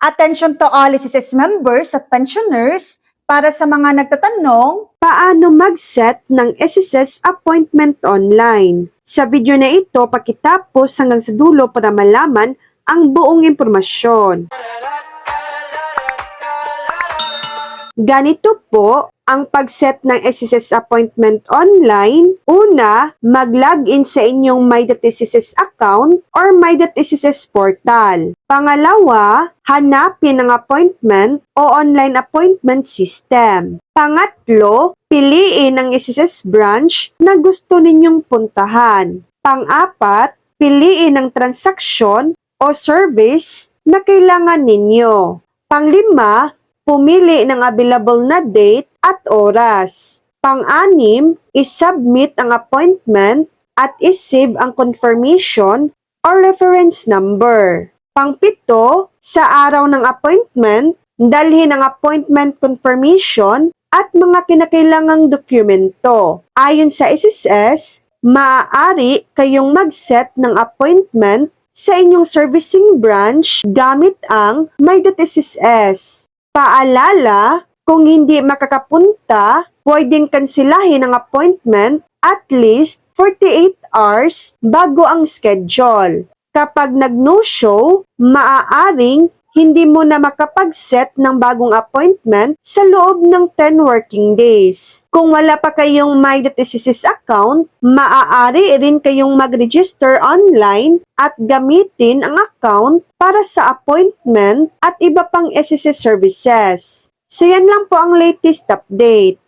Attention to all SSS members at pensioners para sa mga nagtatanong, paano mag-set ng SSS appointment online? Sa video na ito, pakitapos hanggang sa dulo para malaman ang buong impormasyon. Ganito po ang pag-set ng SSS appointment online. Una, mag-login sa inyong My.SSS account or My.SSS portal. Pangalawa, hanapin ang appointment o online appointment system. Pangatlo, piliin ang SSS branch na gusto ninyong puntahan. Pang-apat, piliin ang transaksyon o service na kailangan ninyo. Panglima, pumili ng available na date at oras. Pang-anim, isubmit ang appointment at isave ang confirmation or reference number. Pang-pito, sa araw ng appointment, dalhin ang appointment confirmation at mga kinakailangang dokumento. Ayon sa SSS, maaari kayong mag-set ng appointment sa inyong servicing branch gamit ang My.SSS. Paalala, kung hindi makakapunta, pwedeng kansilahin ang appointment at least 48 hours bago ang schedule. Kapag nag-no-show, maaaring hindi mo na makapag-set ng bagong appointment sa loob ng 10 working days. Kung wala pa kayong My.SSS account, maaari rin kayong mag-register online at gamitin ang account para sa appointment at iba pang SSS services. So yan lang po ang latest update.